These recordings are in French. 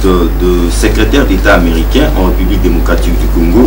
de secrétaire d'État américain en République démocratique du Congo,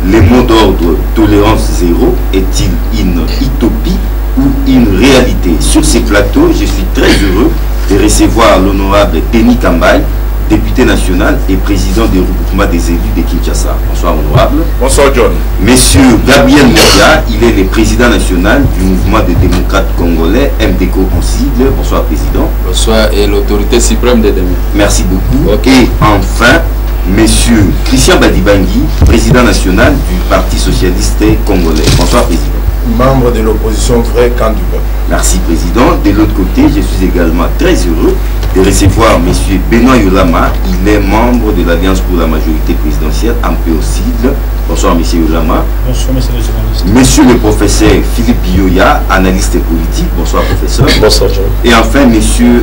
le mot d'ordre tolérance zéro est-il une utopie ou une réalité? Sur ces plateaux, je suis très heureux de recevoir l'honorable Denis Kambay, député national et président du regroupement des élus de Kinshasa. Bonsoir honorable. Bonsoir John. Monsieur Gabriel Moria, il est le président national du mouvement des démocrates congolais, MDCO en sigle. Bonsoir président. Bonsoir, et l'autorité suprême des demi. Merci beaucoup. Okay. Et enfin, monsieur Christian Badibangui, président national du Parti socialiste congolais. Bonsoir président. Membre de l'opposition vrai camp du peuple. Merci président. De l'autre côté, je suis également très heureux de recevoir M. Benoît Yolama. Il est membre de l'Alliance pour la majorité présidentielle, MPO-SIDLE. Bonsoir M. Yolama. Bonsoir M. le journaliste. Monsieur le professeur Philippe Bioya, analyste politique. Bonsoir professeur. Bonsoir Jean. Et enfin M.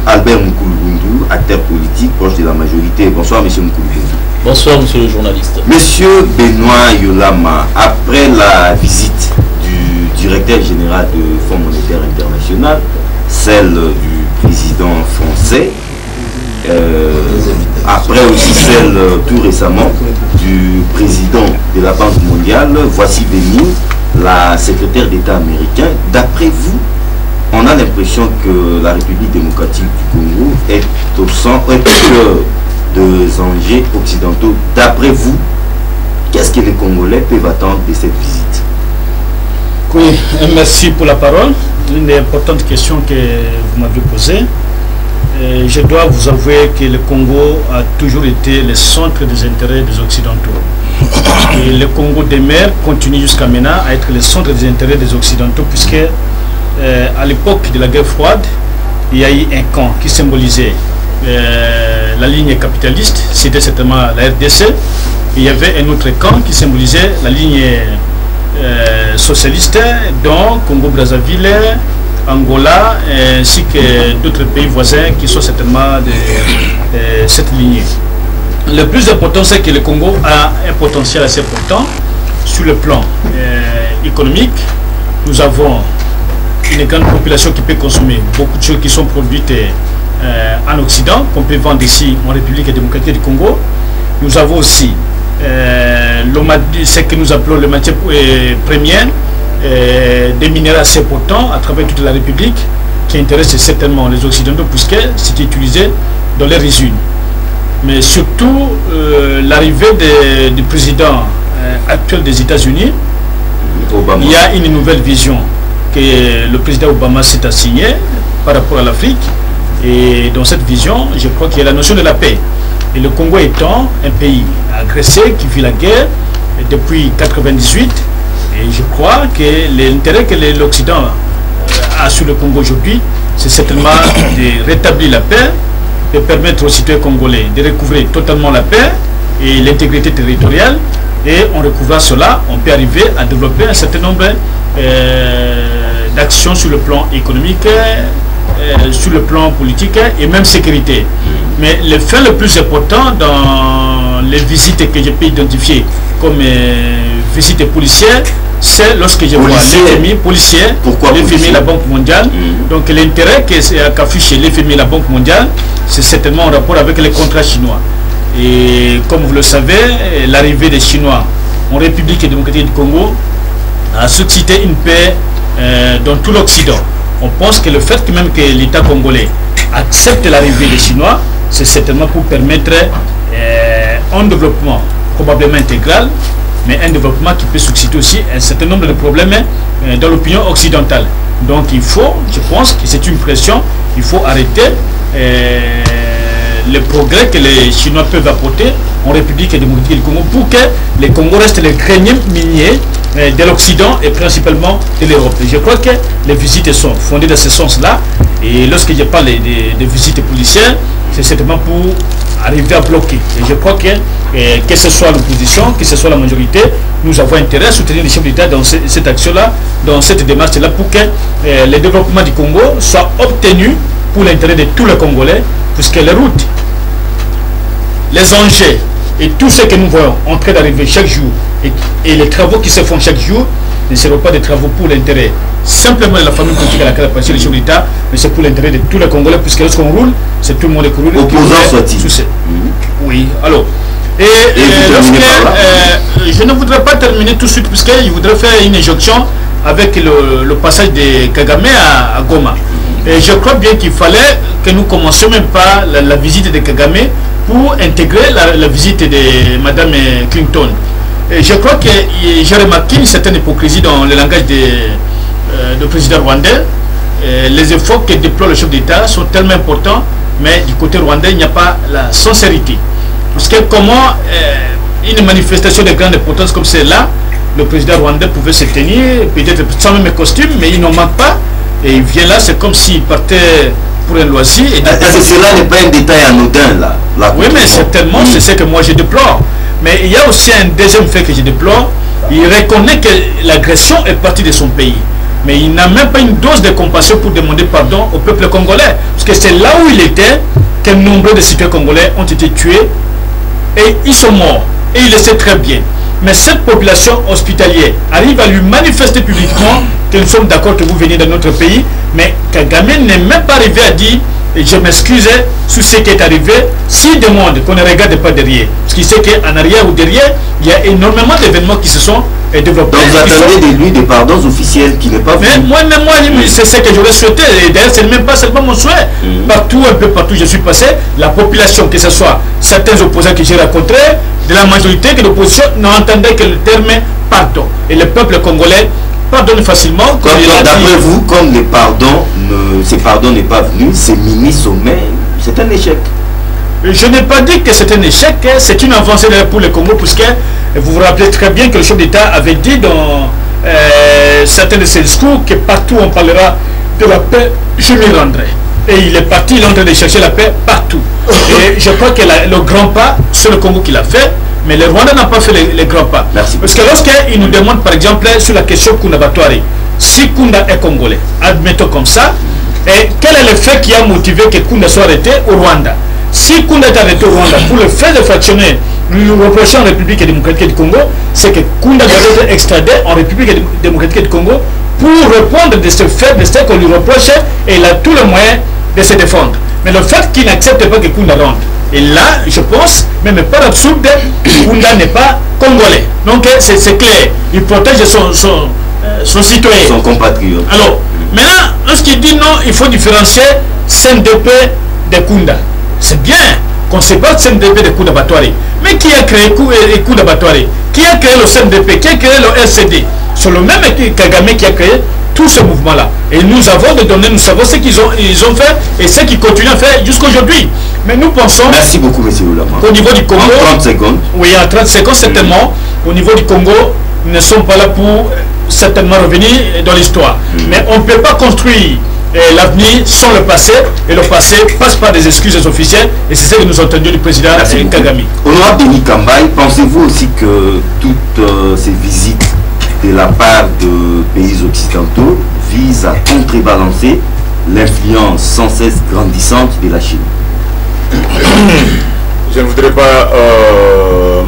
Albert Moukoulou, acteur politique proche de la majorité. Bonsoir M. Moukoulou. Bonsoir M. le journaliste. Monsieur Benoît Yolama, après la visite du directeur général du Fonds monétaire international, celle du président français, après aussi celle tout récemment du président de la Banque mondiale, voici venir la secrétaire d'État américain. D'après vous, on a l'impression que la République démocratique du Congo est au cœur des enjeux occidentaux. D'après vous, qu'est-ce que les Congolais peuvent attendre de cette visite? Oui, merci pour la parole. Une des importantes questions que vous m'avez posée. Je dois vous avouer que le Congo a toujours été le centre des intérêts des Occidentaux. Et le Congo demeure, continue jusqu'à maintenant à être le centre des intérêts des Occidentaux, puisque à l'époque de la guerre froide, il y a eu un camp qui symbolisait la ligne capitaliste, c'était certainement la RDC. Il y avait un autre camp qui symbolisait la ligne socialiste, dont Congo-Brazzaville, Angola, ainsi que d'autres pays voisins qui sont certainement de cette lignée. Le plus important, c'est que le Congo a un potentiel assez important sur le plan économique. Nous avons une grande population qui peut consommer beaucoup de choses qui sont produites en Occident, qu'on peut vendre ici en République démocratique du Congo. Nous avons aussi ce que nous appelons le matière première, des minéraux assez importants à travers toute la République qui intéressent certainement les Occidentaux puisque c'est utilisé dans les usines. Mais surtout l'arrivée du président actuel des États-Unis, il y a une nouvelle vision que le président Obama s'est assignée par rapport à l'Afrique. Et dans cette vision, je crois qu'il y a la notion de la paix. Et le Congo étant un pays agressé qui vit la guerre depuis 1998, et je crois que l'intérêt que l'Occident a sur le Congo aujourd'hui, c'est certainement de rétablir la paix, de permettre aux citoyens congolais de recouvrer totalement la paix et l'intégrité territoriale. Et en recouvrant cela, on peut arriver à développer un certain nombre d'actions sur le plan économique, sur le plan politique et même sécurité. Mais le fait le plus important dans les visites que je peux identifier comme visites policières, c'est lorsque je vois l'FMI policière, l'FMI la Banque mondiale. Donc l'intérêt qu'affiche l'FMI la Banque mondiale, c'est certainement en rapport avec les contrats chinois. Et comme vous le savez, l'arrivée des Chinois en République démocratique du Congo a suscité une paix dans tout l'Occident. On pense que le fait que même que l'État congolais accepte l'arrivée des Chinois, c'est certainement pour permettre un développement probablement intégral, mais un développement qui peut susciter aussi un certain nombre de problèmes dans l'opinion occidentale. Donc il faut, je pense que c'est une pression, il faut arrêter les progrès que les Chinois peuvent apporter en République démocratique du Congo pour que le Congo reste le grenier minier de l'Occident et principalement de l'Europe. Je crois que les visites sont fondées dans ce sens-là. Et lorsque je parle de visites policières, c'est certainement pour arriver à bloquer. Et je crois que ce soit l'opposition, que ce soit la majorité, nous avons intérêt à soutenir les chefs d'État dans cette action-là, dans cette démarche-là, pour que le développement du Congo soit obtenu pour l'intérêt de tous les Congolais, puisque les routes, les enjeux et tout ce que nous voyons en train d'arriver chaque jour et les travaux qui se font chaque jour ne seront pas des travaux pour l'intérêt simplement de la famille politique à laquelle appartient le chef d'État, mais c'est pour l'intérêt de tous les Congolais, puisque lorsqu'on roule, c'est tout le monde qui roule. Opposant soit-il. Oui, Alors, je ne voudrais pas terminer tout de suite, puisqu'il voudrait faire une injonction avec le passage de Kagame à Goma. Et je crois bien qu'il fallait que nous commencions même par la visite de Kagame pour intégrer la visite de Madame Clinton. Et je crois que j'ai remarqué une certaine hypocrisie dans le langage du président rwandais. Les efforts que déploie le chef d'État sont tellement importants, mais du côté rwandais, il n'y a pas la sincérité. Parce que comment une manifestation de grande importance comme celle-là, le président rwandais pouvait se tenir, peut-être sans même costume, mais il n'en manque pas. Et il vient là, c'est comme s'il partait pour un loisir. Cela n'est pas un détail anodin, là. Oui, mais certainement, c'est ce que moi je déplore. Mais il y a aussi un deuxième fait que je déplore. Il reconnaît que l'agression est partie de son pays. Mais il n'a même pas une dose de compassion pour demander pardon au peuple congolais. Parce que c'est là où il était que nombreux de citoyens congolais ont été tués. Et ils sont morts. Et il le sait très bien. Mais cette population hospitalière arrive à lui manifester publiquement que nous sommes d'accord que vous venez de notre pays. Mais Kagame n'est même pas arrivé à dire je m'excuse sur ce qui est arrivé. S'il demande qu'on ne regarde pas derrière, parce qu'il sait qu'en arrière ou derrière, il y a énormément d'événements qui se sont développés. Donc vous attendez de lui des pardons officiels qui n'est pas fait. Mais moi, c'est ce que j'aurais souhaité. Et d'ailleurs, ce n'est même pas seulement mon souhait. Partout, un peu partout, je suis passé, la population, que ce soit certains opposants que j'ai rencontrés, de la majorité que l'opposition n'entendait que le terme pardon. Et le peuple congolais pardonne facilement. D'après vous, comme ces pardons n'est pas venu, c'est mini-sommet, c'est un échec. Je n'ai pas dit que c'est un échec, c'est une avancée pour le Congo, puisque vous vous rappelez très bien que le chef d'État avait dit dans certains de ses discours que partout on parlera de la paix, je m'y rendrai. Et il est parti, il est en train de chercher la paix partout. Et je crois que le grand pas, c'est le Congo qui l'a fait, mais le Rwanda n'a pas fait les grands pas. Merci. Parce que lorsqu'il nous demande par exemple sur la question Kunda Batwari, si Kunda est congolais, admettons comme ça, et quel est le fait qui a motivé que Kunda soit arrêté au Rwanda? Si Kunda est arrêté au Rwanda pour le fait de fractionner, lui reprocher en République démocratique du Congo, c'est que Kunda doit être extradé en République démocratique du Congo pour répondre de ce fait, de ce qu'on lui reproche, et il a tous les moyens de se défendre. Mais le fait qu'il n'accepte pas que Kunda rentre, et là, je pense, même par absurde, Kunda n'est pas congolais. Donc c'est clair, il protège son citoyen. Son compatriote. Alors, maintenant, lorsqu'il dit non, il faut différencier CNDP de Kunda. C'est bien qu'on sépare CNDP de Kunda Batwari. Mais qui a créé Kunda Batwari? Qui a créé le CNDP? Qui a créé le RCD? C'est le même Kagame qui a créé tout ce mouvement-là. Et nous avons des données, nous savons ce qu'ils ont fait et ce qu'ils continuent à faire jusqu'à aujourd'hui. Mais nous pensons... Merci beaucoup, M. Oulama. Au niveau du Congo... En 30 secondes. Oui, en 30 secondes, certainement. Au niveau du Congo, nous ne sommes pas là pour certainement revenir dans l'histoire. Mais on ne peut pas construire l'avenir sans le passé. Et le passé passe par des excuses officielles. Et c'est ce que nous avons entendu du président Kagame. Honorable Denis Kambaye, pensez-vous aussi que toutes ces visites de la part de pays occidentaux vise à contrebalancer l'influence sans cesse grandissante de la Chine? Je ne voudrais pas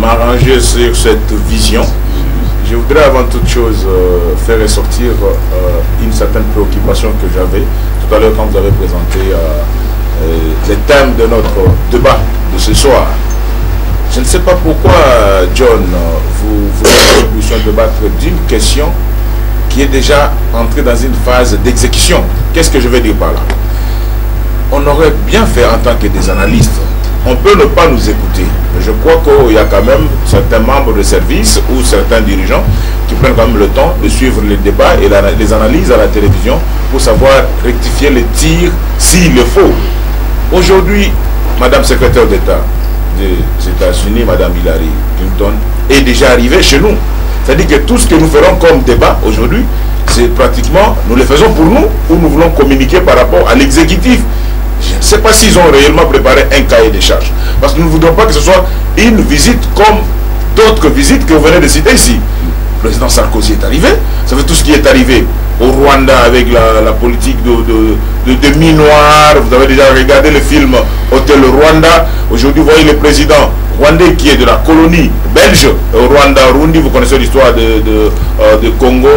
m'arranger sur cette vision. Je voudrais avant toute chose faire ressortir une certaine préoccupation que j'avais tout à l'heure quand vous avez présenté les thèmes de notre débat de ce soir. Je ne sais pas pourquoi, John, vous voulez débattre d'une question qui est déjà entrée dans une phase d'exécution. Qu'est-ce que je veux dire par là? On aurait bien fait en tant que des analystes. On peut ne pas nous écouter. Je crois qu'il y a quand même certains membres de service ou certains dirigeants qui prennent quand même le temps de suivre les débats et les analyses à la télévision pour savoir rectifier les tirs s'il le faut. Aujourd'hui, Madame Secrétaire d'État des États-Unis, Madame Hillary Clinton, est déjà arrivée chez nous. C'est-à-dire que tout ce que nous ferons comme débat aujourd'hui, c'est pratiquement, nous le faisons pour nous ou nous voulons communiquer par rapport à l'exécutif. Je ne sais pas s'ils ont réellement préparé un cahier des charges. Parce que nous ne voudrons pas que ce soit une visite comme d'autres visites que vous venez de citer ici. Le président Sarkozy est arrivé. Ça fait tout ce qui est arrivé au Rwanda avec la politique de mi-noir. Vous avez déjà regardé le film Hôtel Rwanda. Aujourd'hui, vous voyez le président rwandais qui est de la colonie belge, Rwanda, Rundi. Vous connaissez l'histoire de Congo,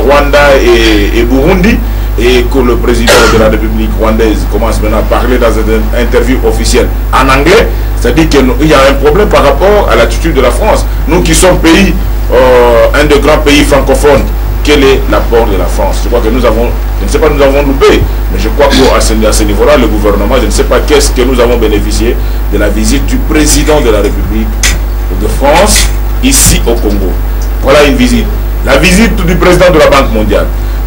Rwanda et Burundi. Et que le président de la République rwandaise commence maintenant à parler dans une interview officielle en anglais. C'est-à-dire qu'il y a un problème par rapport à l'attitude de la France. Nous qui sommes pays, un des grands pays francophones, quel est l'apport de la France? Je crois que nous avons, je ne sais pas, nous avons loupé, mais je crois qu'à ce niveau-là, le gouvernement, je ne sais pas qu'est-ce que nous avons bénéficié de la visite du président de la République de France, ici au Congo. Voilà une visite. La visite du président de la Banque mondiale.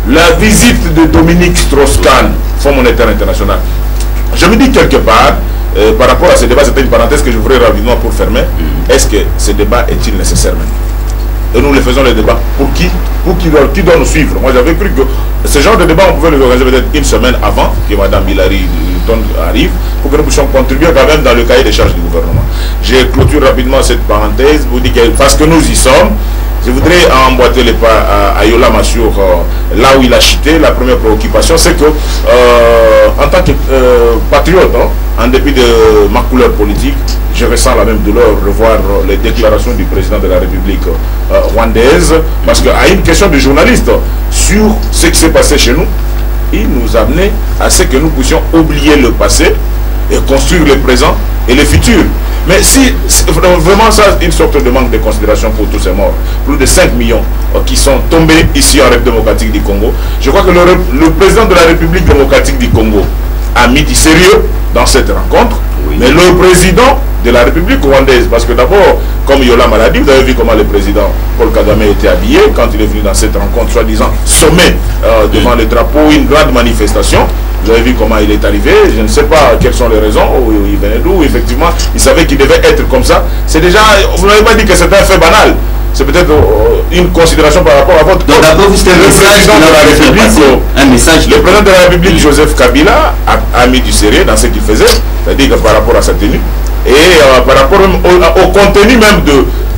La visite de Dominique Strauss-Kahn, Fonds monétaire international. Je me dis quelque part, par rapport à ce débat, c'était une parenthèse que je voudrais rapidement pour fermer. Est-ce que ce débat est-il nécessaire maintenant? Et nous le faisons le débat. Pour qui? Pour qui doit nous suivre? Moi j'avais cru que ce genre de débat, on pouvait le organiser peut-être une semaine avant que Mme Hillary Clinton arrive, pour que nous puissions contribuer quand même dans le cahier des charges du gouvernement. Je clôture rapidement cette parenthèse, vous dire que parce que nous y sommes, je voudrais emboîter les pas à Yola Massour, là où il a chuté. La première préoccupation, c'est que, en tant que patriote, en dépit de ma couleur politique, je ressens la même douleur de voir les déclarations du président de la République rwandaise, parce qu'à une question de journaliste sur ce qui s'est passé chez nous, il nous amenait à ce que nous puissions oublier le passé et construire le présent et le futur. Mais si vraiment ça, une sorte de manque de considération pour tous ces morts, plus de 5 millions qui sont tombés ici en République démocratique du Congo, je crois que le président de la République démocratique du Congo a mis du sérieux dans cette rencontre, oui. Mais le président de la République rwandaise, parce que d'abord, comme Yola l'a dit, vous avez vu comment le président Paul Kagame était habillé quand il est venu dans cette rencontre, soi-disant sommet devant le drapeau, une grande manifestation. Vous avez vu comment il est arrivé, je ne sais pas quelles sont les raisons, il venait d'où, effectivement, il savait qu'il devait être comme ça. C'est déjà, vous n'avez pas dit que c'était un fait banal, c'est peut-être une considération par rapport à votre... Donc d'abord, vous c'était le président de la République, un message. Le président de la République, Joseph Kabila, a mis du sérieux dans ce qu'il faisait, c'est-à-dire que par rapport à sa tenue, et par rapport au contenu même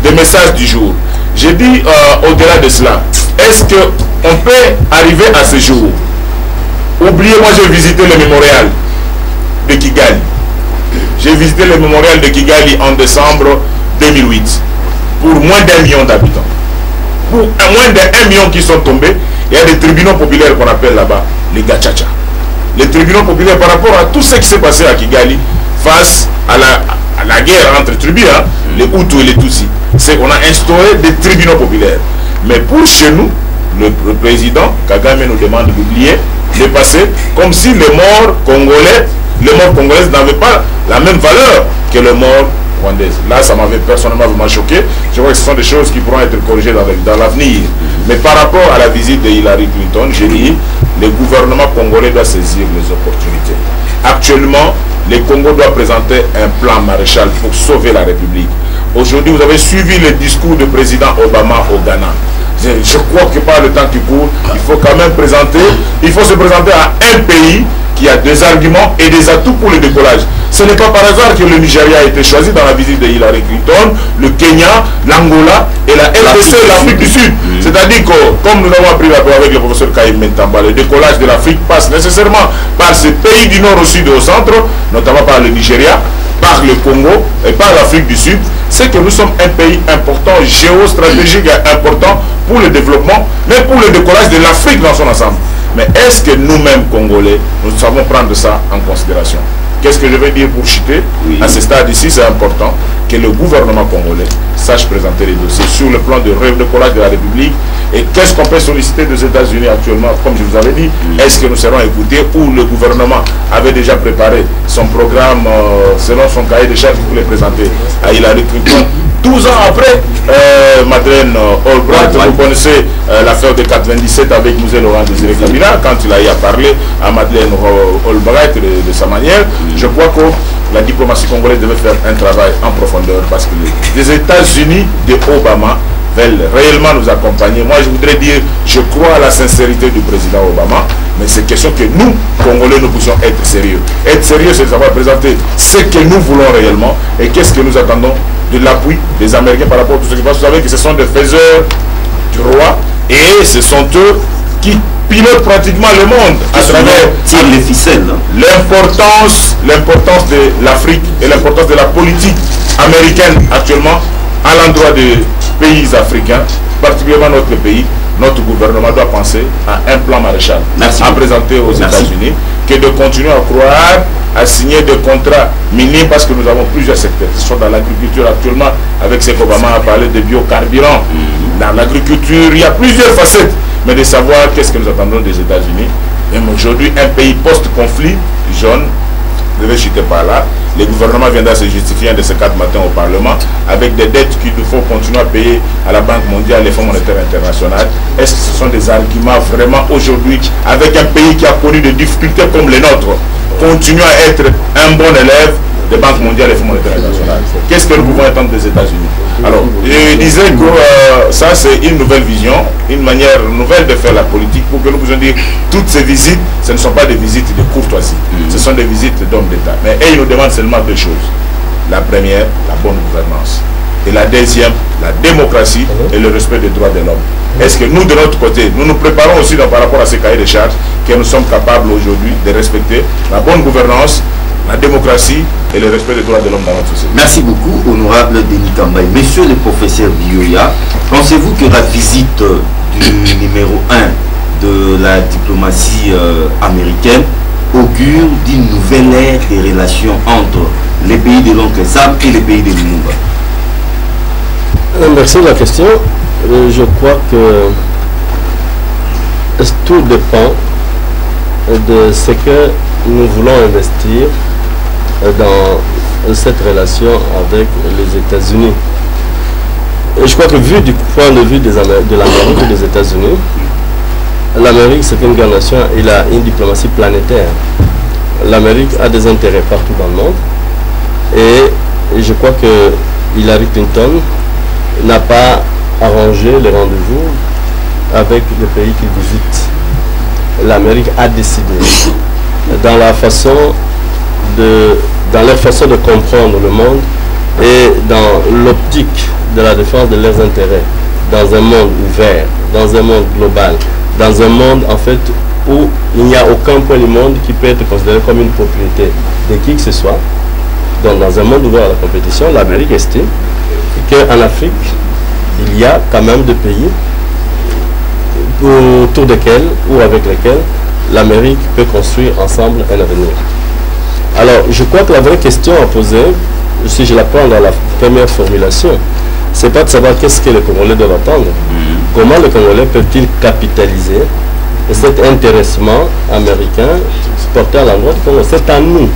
des messages du jour. J'ai dit, au-delà de cela, est-ce qu'on peut arriver à ce jour? Oubliez, moi j'ai visité le mémorial de Kigali. J'ai visité le mémorial de Kigali en décembre 2008 pour moins d'1 million d'habitants. Pour moins d'1 million qui sont tombés, il y a des tribunaux populaires qu'on appelle là-bas les Gachacha. Les tribunaux populaires par rapport à tout ce qui s'est passé à Kigali face à la guerre entre tribus, les Hutus et les Tutsis. C'est qu'on a instauré des tribunaux populaires. Mais pour chez nous, le président Kagame nous demande d'oublier le passé, comme si les morts congolais, n'avaient pas la même valeur que les morts rwandaises. Là, ça m'avait personnellement vraiment choqué. Je vois que ce sont des choses qui pourront être corrigées dans l'avenir. Mais par rapport à la visite de Hillary Clinton, j'ai dit, le gouvernement congolais doit saisir les opportunités. Actuellement, le Congo doit présenter un plan Maréchal pour sauver la République. Aujourd'hui, vous avez suivi le discours du président Obama au Ghana. Je crois que par le temps qui court, il faut quand même se présenter à un pays qui a des arguments et des atouts pour le décollage. Ce n'est pas par hasard que le Nigeria a été choisi dans la visite de Hillary Clinton, le Kenya, l'Angola et la RDC, l'Afrique du Sud. C'est-à-dire que, comme nous avons appris avec le professeur Kaïm Mentamba, le décollage de l'Afrique passe nécessairement par ces pays du nord au sud et au centre, notamment par le Nigeria, par le Congo et par l'Afrique du Sud. C'est que nous sommes un pays important, géostratégique et important pour le développement, mais pour le décollage de l'Afrique dans son ensemble. Mais est-ce que nous-mêmes, Congolais, nous savons prendre ça en considération? Qu'est-ce que je vais dire pour chuter? À ce stade ici, c'est important que le gouvernement congolais sache présenter les dossiers sur le plan de décollage de la République. Et qu'est-ce qu'on peut solliciter des États-Unis actuellement? Comme je vous avais dit, est-ce que nous serons écoutés ou le gouvernement avait déjà préparé son programme selon son cahier de charges pour les présenter à Hillary Clinton? 12 ans après, Madeleine Albright, vous connaissez l'affaire de 97 avec Moussé Laurent Désiré Kabila, quand il a eu à parler à Madeleine Albright de sa manière. Je crois que la diplomatie congolaise devait faire un travail en profondeur parce que les États-Unis de Obama veulent réellement nous accompagner. Moi, je voudrais dire, je crois à la sincérité du président Obama, mais c'est question que nous, Congolais, nous puissions être sérieux. Être sérieux, c'est de savoir présenter ce que nous voulons réellement et qu'est-ce que nous attendons de l'appui des Américains par rapport à tout ce qui se passe. Vous savez que ce sont des faiseurs du roi et ce sont eux qui pilotent pratiquement le monde à travers les ficelles. L'importance de l'Afrique et l'importance de la politique américaine actuellement à l'endroit des pays africains, particulièrement notre pays. Notre gouvernement doit penser à un plan Maréchal à présenter aux États-Unis, que de continuer à croire à signer des contrats minimes parce que nous avons plusieurs secteurs. Ce sont dans l'agriculture actuellement, avec ce qu'Obama a parlé de biocarburants. Dans l'agriculture, il y a plusieurs facettes. Mais de savoir qu'est-ce que nous attendons des États-Unis. Même aujourd'hui, un pays post-conflit, jaune, devait chuter par là. Le gouvernement viendra se justifier de ce 4 matins au Parlement avec des dettes qu'il nous faut continuer à payer à la Banque mondiale, les Fonds monétaires internationaux. Est-ce que ce sont des arguments vraiment aujourd'hui, avec un pays qui a connu des difficultés comme les nôtres, continuer à être un bon élève des banques mondiales et des Fonds monétaires internationaux? Qu'est-ce que nous pouvons attendre des États-Unis? Alors, je disais que ça c'est une nouvelle vision, une manière nouvelle de faire la politique pour que nous puissions dire toutes ces visites, ce ne sont pas des visites de courtoisie, ce sont des visites d'hommes d'État. Mais ils nous demandent seulement deux choses. La première, la bonne gouvernance. Et la deuxième, la démocratie et le respect des droits de l'homme. Est-ce que nous, de notre côté, nous nous préparons aussi par rapport à ces cahiers de charges que nous sommes capables aujourd'hui de respecter la bonne gouvernance, la démocratie et le respect des droits de l'homme dans notre société? Merci beaucoup, honorable Denis Kambaye. Monsieur le professeur Bioya, pensez-vous que la visite du numéro 1 de la diplomatie américaine augure d'une nouvelle ère des relations entre les pays de l'oncle Sam et les pays de Lumumba? Merci de la question. Je crois que tout dépend de ce que nous voulons investir dans cette relation avec les États-Unis. Et je crois que vu du point de vue de l'Amérique et des États-Unis, l'Amérique c'est une grande nation, il a une diplomatie planétaire. L'Amérique a des intérêts partout dans le monde et je crois que Hillary Clinton n'a pas arrangé les rendez-vous avec les pays qu'il visite. L'Amérique a décidé dans leur façon de comprendre le monde et dans l'optique de la défense de leurs intérêts, dans un monde ouvert, dans un monde global, dans un monde en fait où il n'y a aucun point du monde qui peut être considéré comme une propriété de qui que ce soit. Donc dans un monde ouvert à la compétition, l'Amérique estime qu'en Afrique, il y a quand même des pays autour desquels ou avec lesquels l'Amérique peut construire ensemble un avenir. Alors, je crois que la vraie question à poser, si je la prends dans la première formulation, c'est pas de savoir qu'est-ce que les Congolais doivent attendre. Comment les Congolais peuvent-ils capitaliser cet intéressement américain porté à l'endroit du Congo? C'est à nous.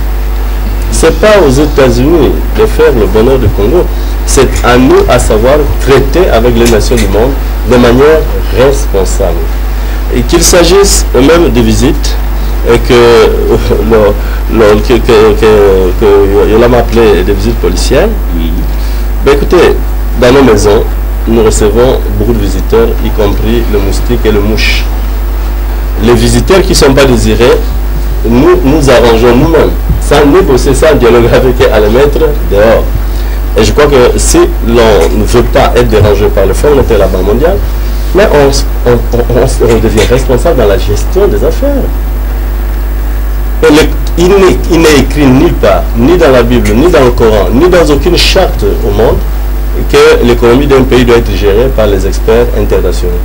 C'est pas aux États-Unis de faire le bonheur du Congo. C'est à nous à savoir traiter avec les nations du monde de manière responsable. Et qu'il s'agisse même de visites que Yola m'a appelé des visites policières. Ben écoutez, dans nos maisons, nous recevons beaucoup de visiteurs, y compris le moustique et le mouche. Les visiteurs qui ne sont pas désirés, nous arrangeons nous-mêmes, sans négocier, sans dialoguer avec eux, à les mettre dehors. Et je crois que si l'on ne veut pas être dérangé par le Fonds monétaire de la Banque mondiale, mais on devient responsable dans la gestion des affaires. Et il n'est écrit nulle part, ni dans la Bible, ni dans le Coran, ni dans aucune charte au monde, que l'économie d'un pays doit être gérée par les experts internationaux.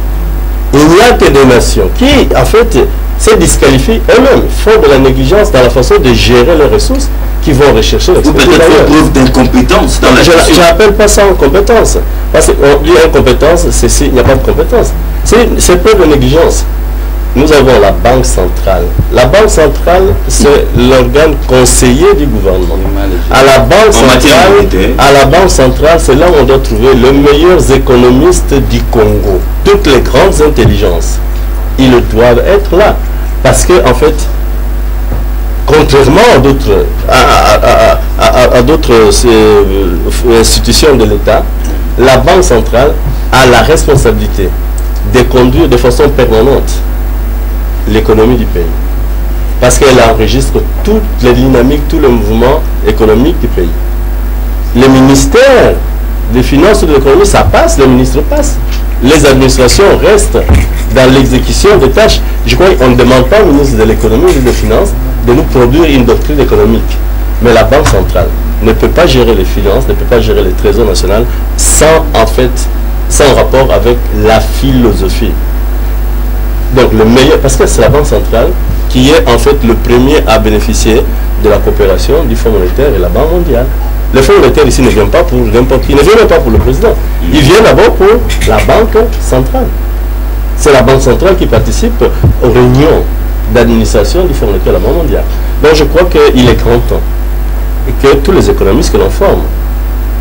Il n'y a que des nations qui, en fait, se disqualifient eux-mêmes, font de la négligence dans la façon de gérer les ressources qui vont rechercher l'expertise. Ou peut-être preuve d'incompétence dans la gestion. Je n'appelle pas ça incompétence. Parce qu'on dit incompétence, c'est s'il n'y a pas de compétence. C'est preuve de négligence. Nous avons la Banque centrale. La Banque centrale, c'est l'organe conseiller du gouvernement. À la Banque centrale, c'est là où on doit trouver les meilleurs économistes du Congo. Toutes les grandes intelligences, ils doivent être là. Parce que, en fait, contrairement à d'autres institutions de l'État, la Banque centrale a la responsabilité de conduire de façon permanente l'économie du pays. Parce qu'elle enregistre toutes les dynamiques, tous les mouvements économiques du pays. Les ministères des finances et de l'économie, ça passe, les ministres passent. Les administrations restent dans l'exécution des tâches. Je crois qu'on ne demande pas au ministre de l'économie et des finances de nous produire une doctrine économique. Mais la Banque centrale ne peut pas gérer les finances, ne peut pas gérer les trésors nationaux sans rapport avec la philosophie. Donc le meilleur, parce que c'est la Banque centrale qui est en fait le premier à bénéficier de la coopération du Fonds monétaire et la Banque mondiale. Le Fonds monétaire ici ne vient pas pour n'importe qui, ne vient même pas pour le président. Il vient d'abord pour la Banque centrale. C'est la Banque centrale qui participe aux réunions d'administration du Fonds monétaire et de la Banque mondiale. Donc je crois qu'il est grand temps et que tous les économistes que l'on forme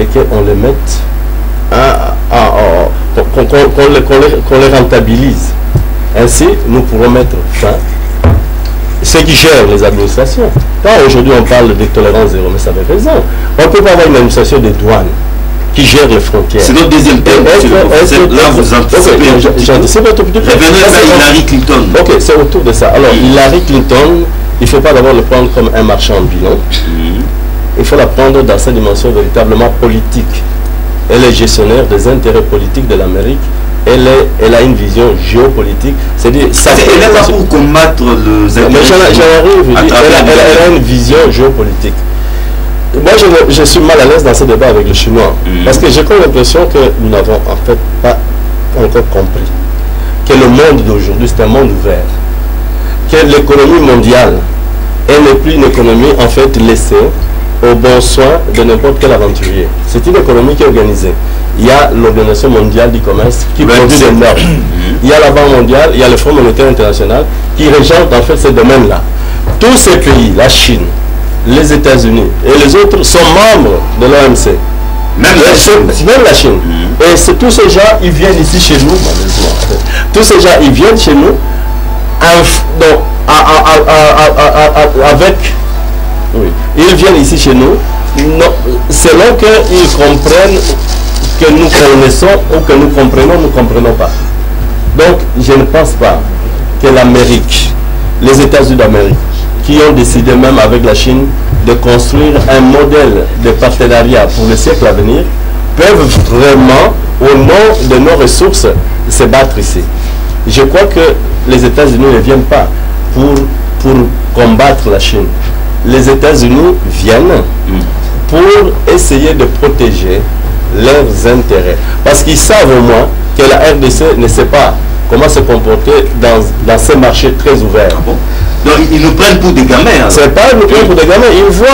et qu'on les mette qu'on les rentabilise. Ainsi, nous pourrons mettre fin. Ceux qui gèrent les administrations. Quand aujourd'hui on parle de tolérance zéro, mais ça avait raison. On ne peut pas avoir une administration des douanes qui gère les frontières. C'est notre deuxième thème. Là, vous anticipez. J'anticipe un tout petit peu. Revenons à Hillary Clinton. Ok, c'est autour de ça. Alors, Hillary Clinton, il ne faut pas d'abord le prendre comme un marchand ambulant. Il faut la prendre dans sa dimension véritablement politique. Elle est gestionnaire des intérêts politiques de l'Amérique. Elle a une vision géopolitique. C'est-à-dire, elle n'est pas pour combattre les intérêts. Elle a une vision géopolitique. Moi, je suis mal à l'aise dans ce débat avec le Chinois. Parce que j'ai comme l'impression que nous n'avons en fait pas encore compris que le monde d'aujourd'hui, c'est un monde ouvert. Que l'économie mondiale, elle n'est plus une économie en fait laissée au bon soin de n'importe quel aventurier. C'est une économie qui est organisée. Il y a l'Organisation mondiale du commerce qui produit des normes. Il y a la Banque mondiale, il y a le Fonds monétaire international qui régente en fait ces domaines-là. Tous ces pays, la Chine, les États-Unis et les autres sont membres de l'OMC. Même la Chine. Et tous ces gens, ils viennent ici chez nous, tous ces gens, ils viennent chez nous avec... Oui. Ils viennent ici chez nous selon qu'ils comprennent que nous connaissons ou que nous ne comprenons pas. Donc, je ne pense pas que l'Amérique, les États-Unis d'Amérique, qui ont décidé même avec la Chine de construire un modèle de partenariat pour le siècle à venir, peuvent vraiment, au nom de nos ressources, se battre ici. Je crois que les États-Unis ne viennent pas pour combattre la Chine. Les États-Unis viennent pour essayer de protéger leurs intérêts. Parce qu'ils savent au moins que la RDC ne sait pas comment se comporter dans ces marchés très ouverts. Ah bon? Donc ils nous prennent pour des gamins. Ce n'est pas nous prennent pour des gamins, ils voient.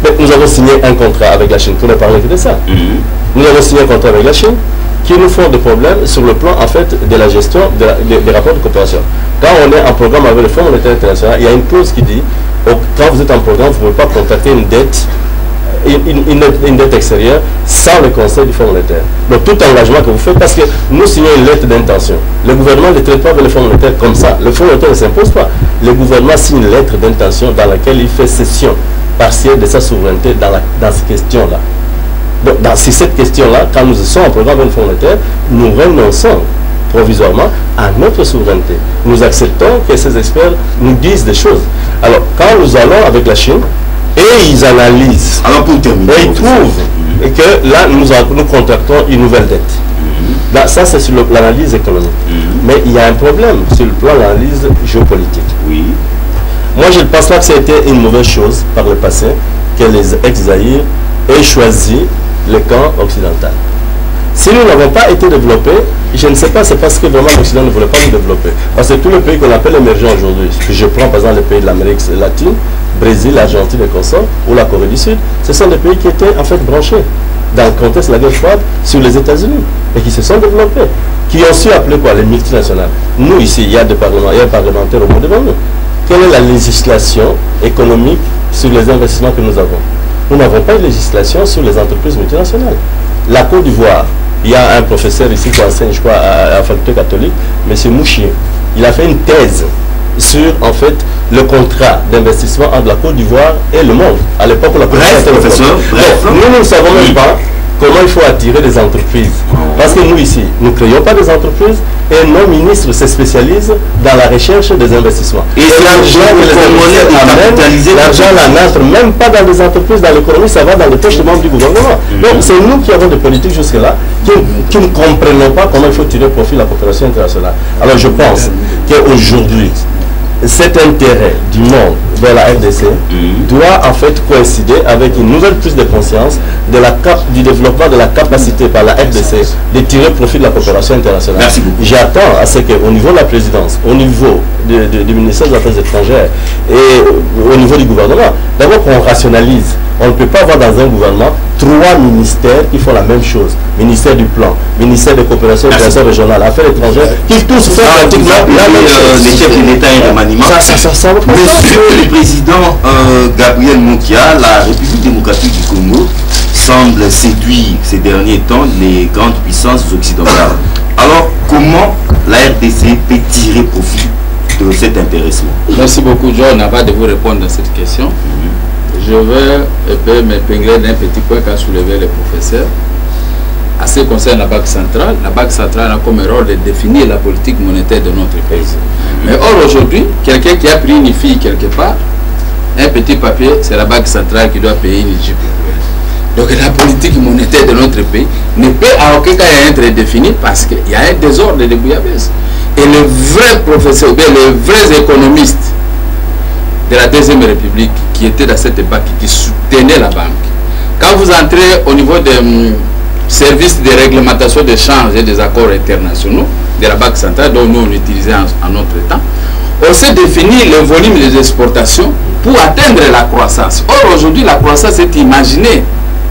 Mais nous avons signé un contrat avec la Chine, pour ne parler que de ça. Nous avons signé un contrat avec la Chine qui nous font des problèmes sur le plan en fait de la gestion des rapports de coopération. Quand on est en programme avec le Fonds monétaire international, il y a une clause qui dit quand vous êtes en programme, vous ne pouvez pas contacter une dette extérieure sans le conseil du Fonds monétaire. Donc tout engagement que vous faites, parce que nous signons une lettre d'intention. Le gouvernement ne traite pas avec le Fonds monétaire comme ça. Le Fonds monétaire ne s'impose pas. Le gouvernement signe une lettre d'intention dans laquelle il fait cession partielle de sa souveraineté dans ces questions-là. Donc dans cette question-là, quand nous sommes en programme avec le Fonds monétaire, nous renonçons provisoirement à notre souveraineté. Nous acceptons que ces experts nous disent des choses. Alors, quand nous allons avec la Chine, et ils analysent, alors pour terminer, et ils trouvent que là, nous contractons une nouvelle dette. Là, ça, c'est sur l'analyse économique. Mais il y a un problème sur le plan de l'analyse géopolitique. Oui. Moi, je ne pense pas que ça a été une mauvaise chose par le passé que les ex-Zaïre aient choisi le camp occidental. Si nous n'avons pas été développés, je ne sais pas, c'est parce que vraiment l'Occident ne voulait pas nous développer. Parce que tous les pays qu'on appelle émergents aujourd'hui, je prends par exemple les pays de l'Amérique latine, Brésil, l'Argentine et consorts, ou la Corée du Sud, ce sont des pays qui étaient en fait branchés dans le contexte de la guerre froide sur les États-Unis et qui se sont développés, qui ont su appeler quoi, les multinationales. Nous ici, il y a des parlementaires au monde devant nous. Quelle est la législation économique sur les investissements que nous avons? Nous n'avons pas de législation sur les entreprises multinationales. La Côte d'Ivoire, il y a un professeur ici qui enseigne, je crois, à la faculté catholique, M. Mouchier. Il a fait une thèse sur, en fait, le contrat d'investissement entre la Côte d'Ivoire et le monde. À l'époque, où la Côte d'Ivoire était professeur. Nous ne savons même pas comment il faut attirer des entreprises. Parce que nous, ici, nous ne créons pas des entreprises et nos ministres se spécialisent dans la recherche des investissements. Et l'argent n'entre même pas dans des entreprises, dans l'économie, ça va dans les poches des membres du gouvernement. Donc, c'est nous qui avons des politiques jusque-là qui ne comprenons pas comment il faut tirer profit de la coopération internationale. Alors, je pense qu'aujourd'hui, cet intérêt du monde vers la RDC doit en fait coïncider avec une nouvelle prise de conscience de du développement de la capacité par la RDC de tirer profit de la coopération internationale. Merci beaucoup. J'attends à ce qu'au niveau de la présidence, au niveau du ministère des Affaires étrangères et au niveau du gouvernement, d'abord qu'on rationalise. On ne peut pas avoir dans un gouvernement 3 ministères qui font la même chose. Ministère du plan, ministère de coopération internationale régionale, affaires étrangères, qui tous font pratiquement la même chose. Les chefs de l'État et remaniement. Monsieur le Président Gabriel Mokia, la République démocratique du Congo semble séduire ces derniers temps les grandes puissances occidentales. Alors, comment la RDC peut tirer profit de cet intéressement? Merci beaucoup, John. Avant de vous répondre à cette question, je vais m'épingler d'un petit point qu'a soulevé le professeur. À ce qui concerne la Banque centrale a comme rôle de définir la politique monétaire de notre pays. Mais or, aujourd'hui, quelqu'un qui a pris une fille quelque part, un petit papier, c'est la Banque centrale qui doit payer une Jeep. Donc la politique monétaire de notre pays ne peut à aucun cas être définie parce qu'il y a un désordre de bouillabaisse. Et les vrais professeurs, ou bien les vrais économistes de la Deuxième République qui étaient dans cette époque, qui soutenaient la banque, quand vous entrez au niveau des services de réglementation des changes et des accords internationaux de la Banque centrale, dont nous on utilisait en notre temps, on s'est défini le volume des exportations pour atteindre la croissance. Or aujourd'hui la croissance est imaginée.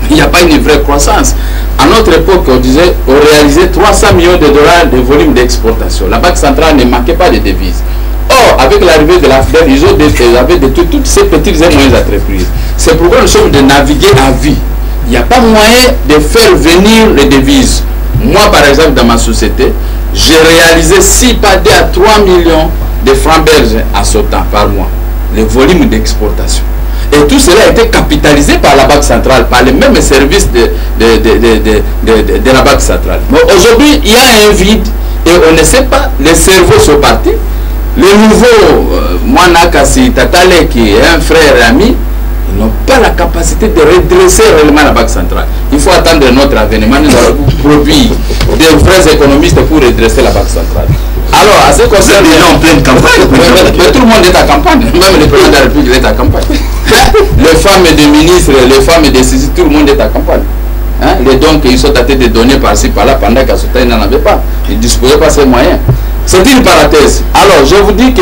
Il n'y a pas une vraie croissance. À notre époque, on réalisait 300 millions de dollars de volume d'exportation. La Banque centrale ne manquait pas de devises. Or, avec l'arrivée de la FDER, ils avaient détruit toutes ces petites et moyennes entreprises. C'est pourquoi nous sommes de naviguer à vie. Il n'y a pas moyen de faire venir les devises. Moi, par exemple, dans ma société, j'ai réalisé 6 pas à 3 millions de francs belges à ce temps par mois. Le volume d'exportation. Et tout cela a été capitalisé par la Banque centrale, par les mêmes services de la Banque centrale. Mais aujourd'hui, il y a un vide et on ne sait pas, les cerveaux sont partis. Le nouveau, Mwana Kassi Tatale, qui est un frère et ami, ils n'ont pas la capacité de redresser réellement la Banque centrale. Il faut attendre notre avènement. Nous avons produit des vrais économistes pour redresser la Banque centrale. Alors, à ce qui concerne... déjà en pleine campagne. Mais tout le monde est à campagne. Même le président de la République est à campagne. Les femmes des ministres, les femmes des saisis, tout le monde est à campagne. Hein? Les dons qu'ils sont tentés de donner par-ci, par-là, pendant qu'à ce temps, ils n'en avaient pas. Ils ne disposaient pas de ces moyens. C'est une parenthèse. Alors, je vous dis que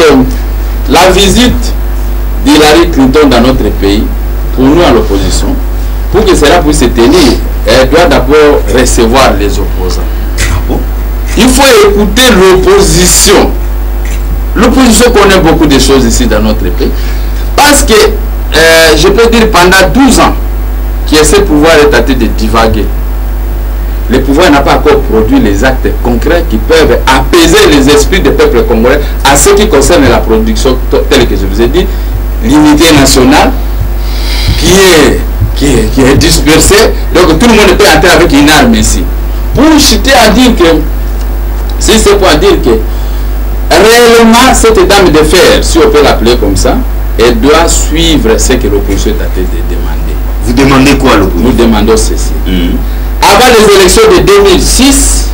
la visite d'Hillary Clinton dans notre pays, pour nous à l'opposition, pour que cela puisse se tenir, elle doit d'abord recevoir les opposants. Il faut écouter l'opposition. L'opposition connaît beaucoup de choses ici dans notre pays. Parce que, je peux dire, pendant 12 ans, que ce pouvoir est tenté de divaguer. Le pouvoir n'a pas encore produit les actes concrets qui peuvent apaiser les esprits des peuples congolais à ce qui concerne la production telle que je vous ai dit, l'unité nationale qui est dispersée. Donc tout le monde peut entrer avec une arme ici. Pour chuter à dire que, si c'est pour dire que réellement cette dame de fer, si on peut l'appeler comme ça, elle doit suivre ce que l'opposition est en train de demander. Vous demandez quoi à l'opposition? Nous demandons ceci. Avant les élections de 2006,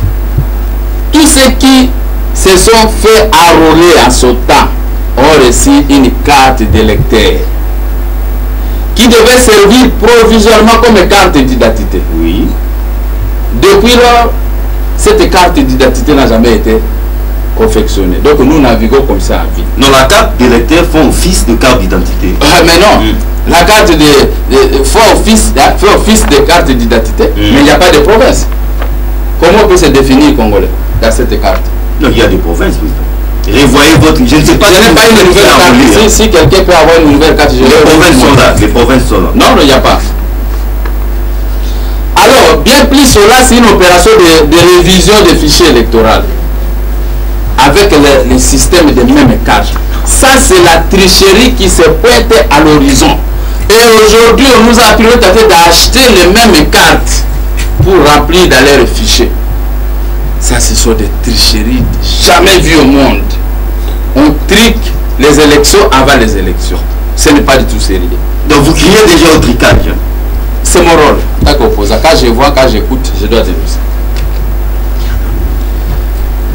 tous ceux qui se sont fait enrôler en ce temps ont reçu une carte d'électeur qui devait servir provisoirement comme carte d'identité. Oui. Depuis lors, cette carte d'identité n'a jamais été confectionnée. Donc nous naviguons comme ça à vie. Non, la carte d'électeur fait office de carte d'identité. Ah, mais non, la carte fait office de carte d'identité, mais il n'y a pas de province. Comment peut se définir Congolais dans cette carte? Non, il y a des provinces, président. Revoyez votre... Je ne sais pas si une nouvelle carte. Si quelqu'un peut avoir une nouvelle carte, les provinces sont là. Les provinces sont là. Non, il n'y a pas. Alors, bien plus cela, c'est une opération de révision des fichiers électoraux avec le système des mêmes cartes. Ça, c'est la tricherie qui se pointe à l'horizon. Et aujourd'hui, on nous a privé d'acheter les mêmes cartes pour remplir dans leurs fichiers. Ça, ce sont des tricheries jamais vues au monde. On trique les élections avant les élections. Ce n'est pas du tout sérieux. Donc, vous criez déjà au tricage. C'est mon rôle. Quand je vois, quand j'écoute, je dois dénoncer.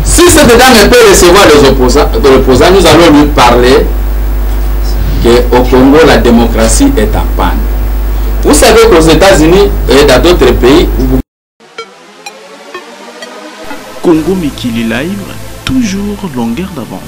Si si cette dame peut recevoir les opposants, nous allons lui parler qu'au Congo, la démocratie est en panne. Vous savez qu'aux États-Unis et dans d'autres pays, Congo Mikili Live, toujours longueur d'avance.